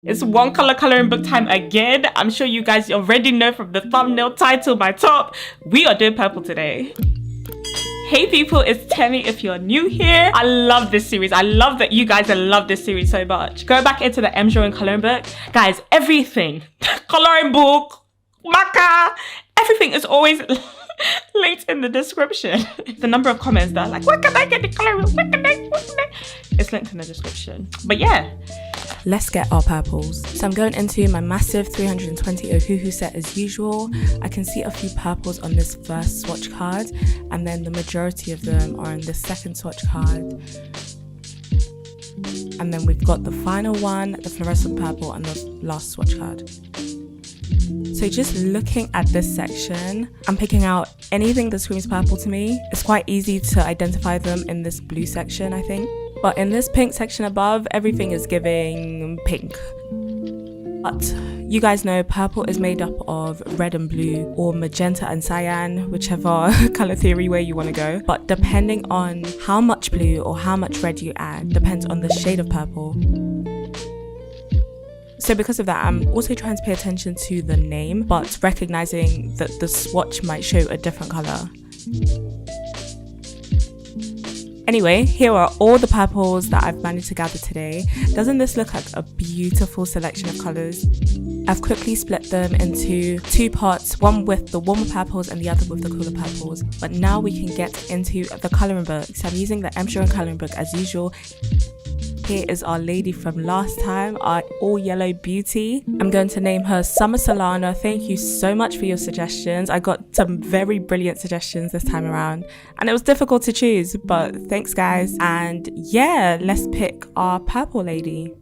It's one color coloring book time again. I'm sure you guys already know from the thumbnail title, my top. We are doing purple today. Hey people, it's Temi if you're new here. I love this series. I love that you guys love this series so much. Go back into the M Drawing coloring book. Guys, everything, coloring book, marker, everything is always linked in the description. The number of comments that are like, where can I get the coloring book? Where can I? It's linked in the description. But yeah. Let's get our purples. So I'm going into my massive 320 Ohuhu set as usual. I can see a few purples on this first swatch card, and then the majority of them are on the second swatch card. And then we've got the final one, the fluorescent purple, and the last swatch card. So just looking at this section, I'm picking out anything that screams purple to me. It's quite easy to identify them in this blue section, I think. But in this pink section above, everything is giving pink. But you guys know purple is made up of red and blue, or magenta and cyan, whichever color theory way you want to go. But depending on how much blue or how much red you add, depends on the shade of purple. So because of that, I'm also trying to pay attention to the name, but recognizing that the swatch might show a different color. Anyway, here are all the purples that I've managed to gather today. Doesn't this look like a beautiful selection of colours? I've quickly split them into two pots, one with the warmer purples and the other with the cooler purples. But now we can get into the colouring book. So I'm using the M Drawing colouring book as usual. Here is our lady from last time, our all yellow beauty. I'm going to name her Summer Solana. Thank you so much for your suggestions. I got some very brilliant suggestions this time around, and it was difficult to choose, but thanks guys. And yeah, let's pick our purple lady.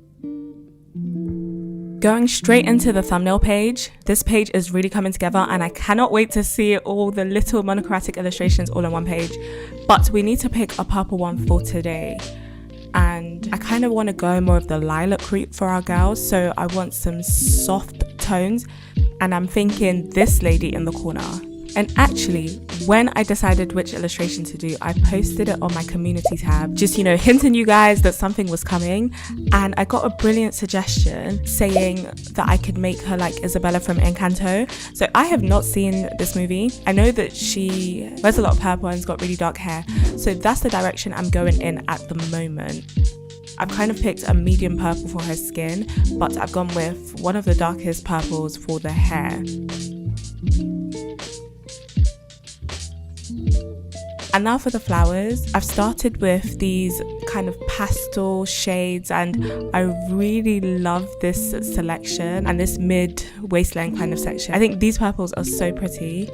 Going straight into the thumbnail page. This page is really coming together and I cannot wait to see all the little monochromatic illustrations all on one page. But we need to pick a purple one for today. And I kind of want to go more of the lilac route for our girls, so I want some soft tones, and I'm thinking this lady in the corner. And actually, when I decided which illustration to do, I posted it on my community tab, just, hinting you guys that something was coming. And I got a brilliant suggestion saying that I could make her like Isabella from Encanto. So I have not seen this movie. I know that she wears a lot of purple and's got really dark hair. So that's the direction I'm going in at the moment. I've kind of picked a medium purple for her skin, but I've gone with one of the darkest purples for the hair. And now for the flowers. I've started with these kind of pastel shades, and I really love this selection and this mid waistline kind of section. I think these purples are so pretty.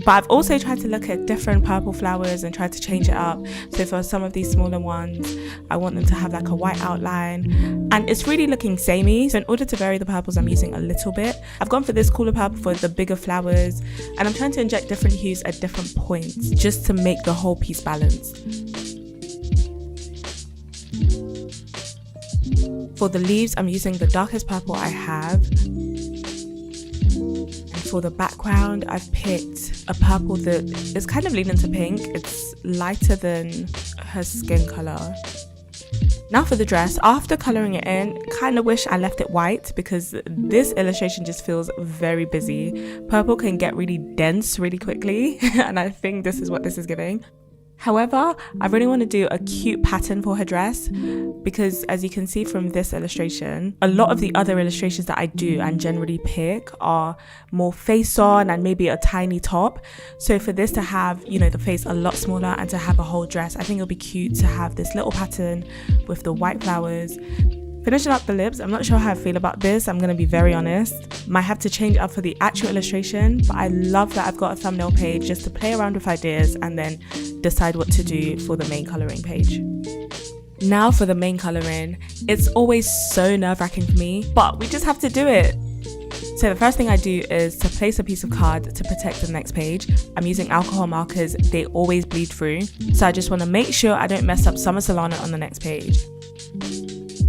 But I've also tried to look at different purple flowers and tried to change it up. So for some of these smaller ones, I want them to have like a white outline. And it's really looking samey. So in order to vary the purples, I'm using a little bit. I've gone for this cooler purple for the bigger flowers. And I'm trying to inject different hues at different points just to make the whole piece balanced. For the leaves, I'm using the darkest purple I have. For the background, I've picked a purple that is kind of leaning to pink. It's lighter than her skin color. Now for the dress, after colouring it in, kind of wish I left it white because this illustration just feels very busy. Purple can get really dense really quickly, and I think this is what this is giving. However, I really want to do a cute pattern for her dress because, as you can see from this illustration, a lot of the other illustrations that I do and generally pick are more face on and maybe a tiny top. So for this to have, the face a lot smaller and to have a whole dress, I think it'll be cute to have this little pattern with the white flowers. Finishing up the lips, I'm not sure how I feel about this, I'm going to be very honest. Might have to change up for the actual illustration, but I love that I've got a thumbnail page just to play around with ideas and then decide what to do for the main colouring page. Now for the main colouring, it's always so nerve-wracking for me, but we just have to do it. So the first thing I do is to place a piece of card to protect the next page. I'm using alcohol markers, they always bleed through, so I just want to make sure I don't mess up Summer Solana on the next page.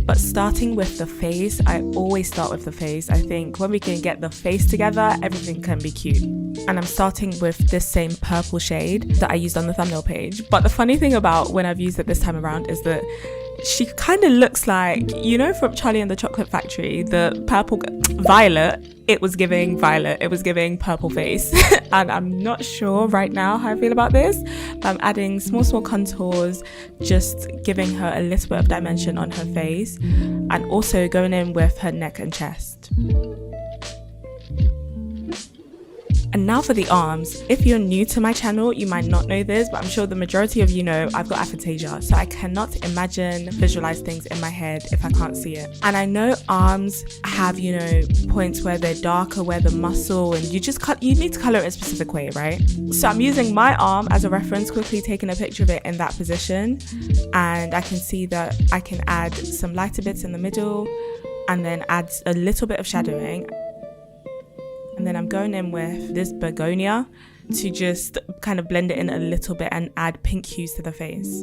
But starting with the face, I always start with the face. I think when we can get the face together, everything can be cute. And I'm starting with this same purple shade that I used on the thumbnail page. But the funny thing about when I've used it this time around is that she kind of looks like, you know, from Charlie and the Chocolate Factory, the purple Violet. It was giving Violet, it was giving purple face. And I'm not sure right now how I feel about this. I'm adding small contours, just giving her a little bit of dimension on her face, and also going in with her neck and chest. And now for the arms. If you're new to my channel, you might not know this, but I'm sure the majority of you know I've got aphantasia, so I cannot visualize things in my head if I can't see it. And I know arms have, you know, points where they're darker, where the muscle, and you need to color it a specific way, right? So I'm using my arm as a reference, quickly taking a picture of it in that position, and I can see that I can add some lighter bits in the middle and then add a little bit of shadowing. And then I'm going in with this begonia to just kind of blend it in a little bit and add pink hues to the face.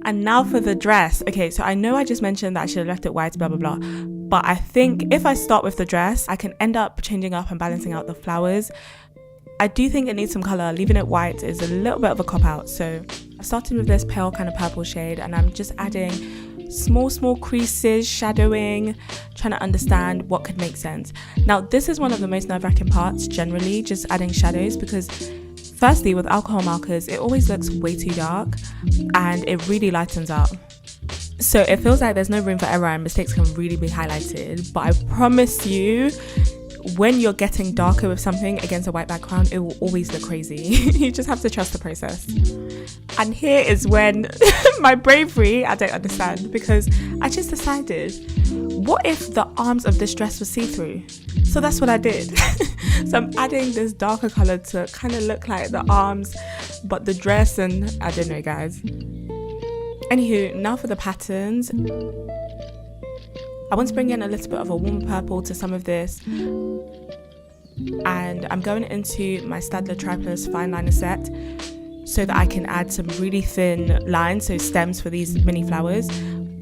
And now for the dress. Okay, so I know I just mentioned that I should have left it white, blah, blah, blah. But I think if I start with the dress, I can end up changing up and balancing out the flowers. I do think it needs some color. Leaving it white is a little bit of a cop-out. So I started with this pale kind of purple shade, and I'm just adding small creases, shadowing, trying to understand what could make sense. Now, this is one of the most nerve-wracking parts generally, just adding shadows, because firstly, with alcohol markers, it always looks way too dark and it really lightens up. So it feels like there's no room for error and mistakes can really be highlighted. But I promise you, when you're getting darker with something against a white background, it will always look crazy. You just have to trust the process. And here is when my bravery, I don't understand, because I just decided, what if the arms of this dress were see-through? So that's what I did. So I'm adding this darker color to kind of look like the arms, but the dress, and I don't know, guys. Anywho, now for the patterns. I want to bring in a little bit of a warm purple to some of this, and I'm going into my Staedtler Triplus fine liner set so that I can add some really thin lines, so stems for these mini flowers.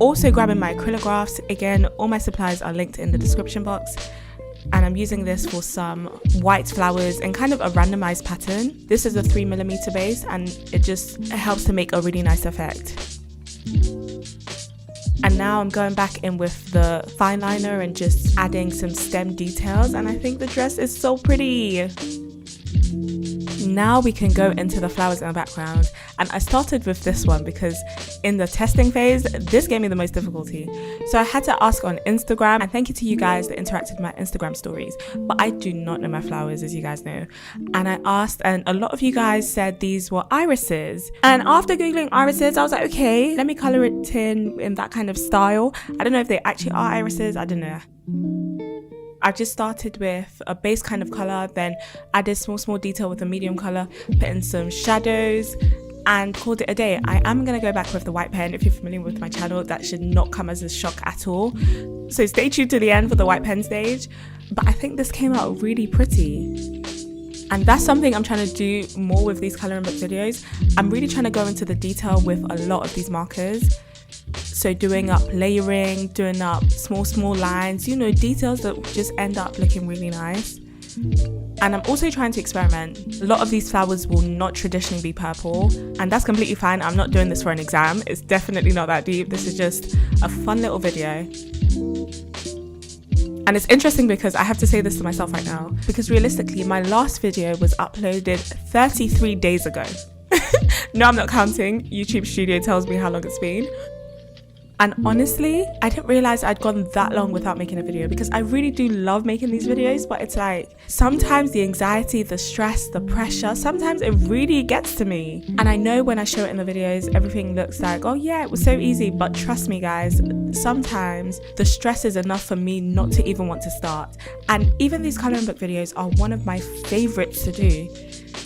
Also grabbing my acrylographs. Again, all my supplies are linked in the description box, and I'm using this for some white flowers in kind of a randomized pattern. This is a 3mm base, and it just helps to make a really nice effect. And now I'm going back in with the fine liner and just adding some stem details, and I think the dress is so pretty. Now we can go into the flowers in the background, and I started with this one because in the testing phase, this gave me the most difficulty. So I had to ask on Instagram, and thank you to you guys that interacted with my Instagram stories, but I do not know my flowers, as you guys know. And I asked, and a lot of you guys said these were irises. And after Googling irises, I was like, okay, let me color it in that kind of style. I don't know if they actually are irises, I don't know. I just started with a base kind of color, then added small detail with a medium color, put in some shadows, and called it a day. I am going to go back with the white pen. If you're familiar with my channel, that should not come as a shock at all. So stay tuned to the end for the white pen stage. But I think this came out really pretty. And that's something I'm trying to do more with these coloring book videos. I'm really trying to go into the detail with a lot of these markers. So doing up layering, doing up small lines, you know, details that just end up looking really nice. And I'm also trying to experiment. A lot of these flowers will not traditionally be purple, and that's completely fine. I'm not doing this for an exam. It's definitely not that deep. This is just a fun little video. And it's interesting because I have to say this to myself right now, because realistically, my last video was uploaded 33 days ago. No, I'm not counting. YouTube Studio tells me how long it's been. And honestly, I didn't realize I'd gone that long without making a video, because I really do love making these videos, but it's like sometimes the anxiety, the stress, the pressure, sometimes it really gets to me. And I know when I show it in the videos, everything looks like, oh yeah, it was so easy. But trust me guys, sometimes the stress is enough for me not to even want to start. And even these coloring book videos are one of my favorites to do.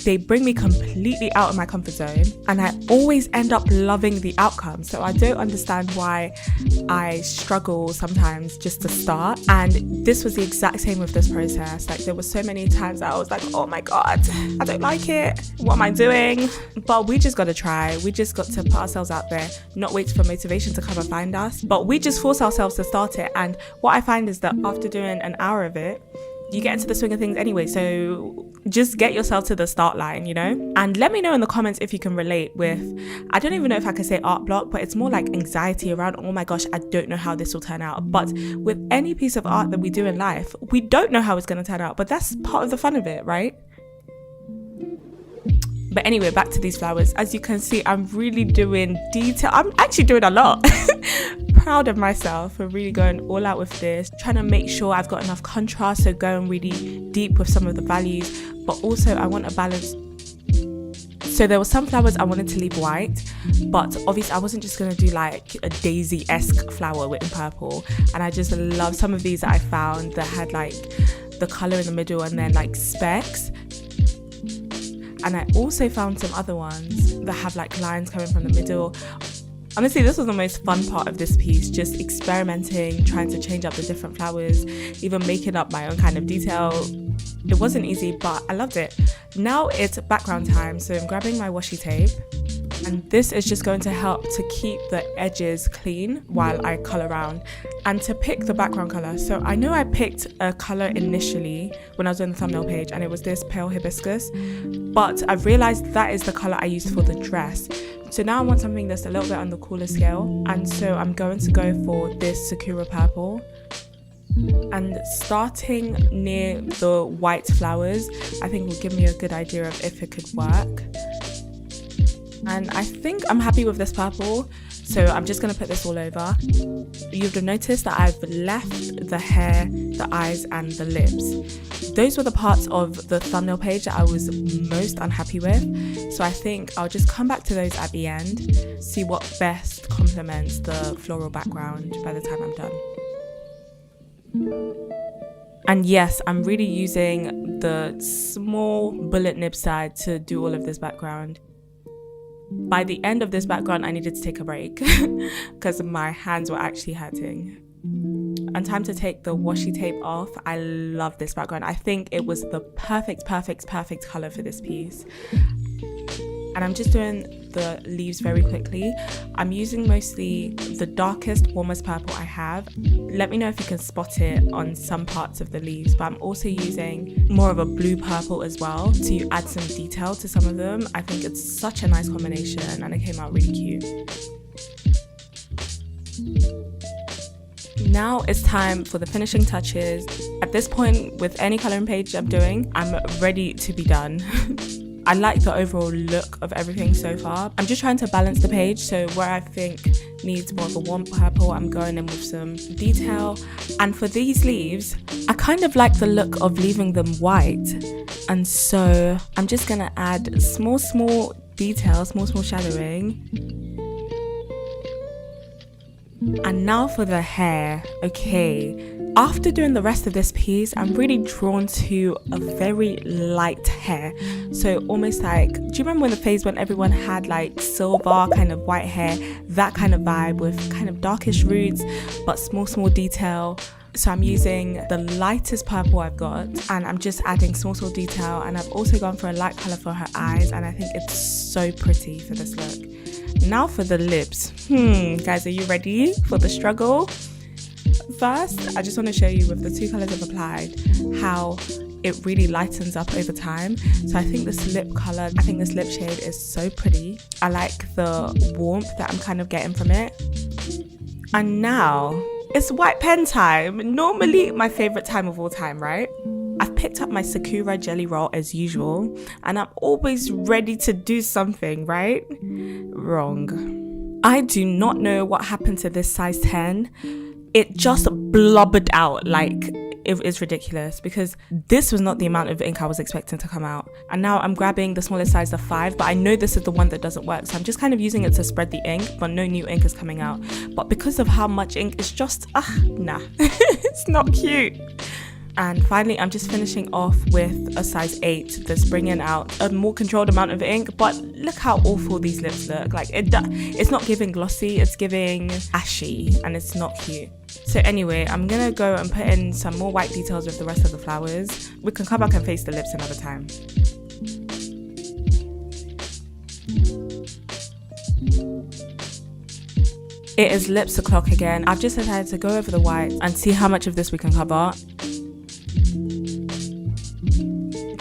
They bring me completely out of my comfort zone, and I always end up loving the outcome. So I don't understand why I struggle sometimes just to start. And this was the exact same with this process. Like, there were so many times that I was like, oh my god, I don't like it, what am I doing? But we just got to try. We just got to put ourselves out there, not wait for motivation to come and find us, but we just force ourselves to start it. And what I find is that after doing an hour of it, you get into the swing of things anyway. So just get yourself to the start line, you know? And let me know in the comments if you can relate with, I don't even know if I can say art block, but it's more like anxiety around, oh my gosh, I don't know how this will turn out. But with any piece of art that we do in life, we don't know how it's going to turn out, but that's part of the fun of it, right? But anyway, back to these flowers. As you can see, I'm really doing detail. I'm actually doing a lot. Proud of myself for really going all out with this, trying to make sure I've got enough contrast, so going really deep with some of the values, but also I want a balance. So there were some flowers I wanted to leave white, but obviously I wasn't just going to do like a daisy-esque flower in purple. And I just love some of these that I found that had like the colour in the middle and then like specks. And I also found some other ones that have like lines coming from the middle. Honestly, this was the most fun part of this piece, just experimenting, trying to change up the different flowers, even making up my own kind of detail. It wasn't easy, but I loved it. Now it's background time, so I'm grabbing my washi tape. And this is just going to help to keep the edges clean while I colour around and to pick the background colour. So I know I picked a colour initially when I was on the thumbnail page, and it was this pale hibiscus, but I've realised that is the colour I used for the dress. So now I want something that's a little bit on the cooler scale, and so I'm going to go for this Sakura purple. And starting near the white flowers, I think will give me a good idea of if it could work. And I think I'm happy with this purple, so I'm just going to put this all over. You've noticed that I've left the hair, the eyes and the lips. Those were the parts of the thumbnail page that I was most unhappy with, so I think I'll just come back to those at the end, see what best complements the floral background by the time I'm done. And yes, I'm really using the small bullet nib side to do all of this background. By the end of this background, I needed to take a break because my hands were actually hurting. And time to take the washi tape off. I love this background. I think it was the perfect color for this piece. And I'm just doing the leaves very quickly. I'm using mostly the darkest, warmest purple I have. Let me know if you can spot it on some parts of the leaves, but I'm also using more of a blue purple as well to add some detail to some of them. I think it's such a nice combination and it came out really cute. Now it's time for the finishing touches. At this point, with any colouring page I'm doing, I'm ready to be done. I like the overall look of everything so far. I'm just trying to balance the page, so where I think needs more of a warm purple, I'm going in with some detail. And for these leaves, I kind of like the look of leaving them white. And so I'm just gonna add small details, small shadowing. And now for the hair. Okay, after doing the rest of this piece, I'm really drawn to a very light hair. So almost like, do you remember when the phase when everyone had like silver kind of white hair? That kind of vibe with kind of darkish roots, but small detail. So I'm using the lightest purple I've got, and I'm just adding small detail. And I've also gone for a light color for her eyes, and I think it's so pretty for this look. Now for the lips. Guys, are you ready for the struggle? First, I just want to show you with the two colors I've applied how it really lightens up over time. So I think this lip color, I think this lip shade is so pretty. I like the warmth that I'm kind of getting from it. And now it's white pen time. Normally my favorite time of all time, right? I've picked up my Sakura jelly roll as usual, and I'm always ready to do something, right? Wrong. I do not know what happened to this size 10. It just blubbered out like it is ridiculous, because this was not the amount of ink I was expecting to come out. And now I'm grabbing the smallest size of 5, but I know this is the one that doesn't work, so I'm just kind of using it to spread the ink, but no new ink is coming out. But because of how much ink, it's just nah. It's not cute. And finally, I'm just finishing off with a size 8 that's bringing out a more controlled amount of ink. But look how awful these lips look. Like it's not giving glossy, it's giving ashy, and it's not cute. So anyway, I'm gonna go and put in some more white details with the rest of the flowers. We can come back and face the lips another time. It is lips o'clock again. I've just decided to go over the white and see how much of this we can cover.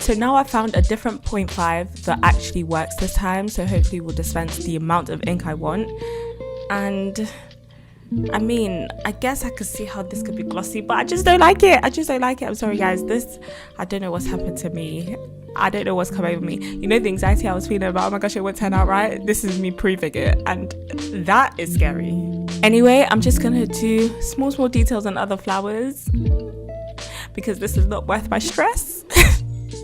So now I found a different 0.5 that actually works this time, so hopefully will dispense the amount of ink I want. And I mean, I guess I could see how this could be glossy, but I just don't like it. I'm sorry guys, I don't know what's happened to me. I don't know what's come over me. You know, the anxiety I was feeling about, oh my gosh, it won't turn out right. This is me proving it, and that is scary. Anyway, I'm just gonna do small details on other flowers because this is not worth my stress.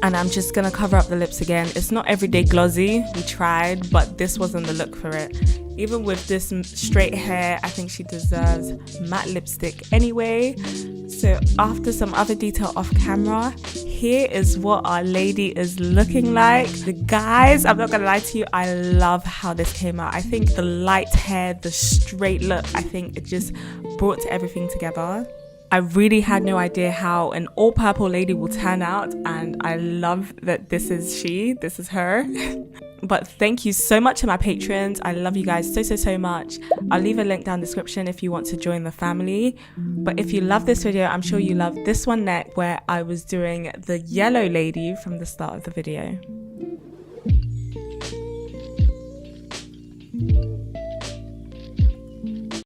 And I'm just gonna cover up the lips again. It's not everyday glossy, we tried, but this wasn't the look for it. Even with this straight hair, I think she deserves matte lipstick anyway. So after some other detail off camera, here is what our lady is looking like. The guys, I'm not gonna lie to you, I love how this came out. I think the light hair, the straight look, I think it just brought everything together. I really had no idea how an all purple lady will turn out, and I love that this is her. But thank you so much to my patrons. I love you guys so much. I'll leave a link down in the description if you want to join the family. But if you love this video, I'm sure you love this one next, where I was doing the yellow lady from the start of the video.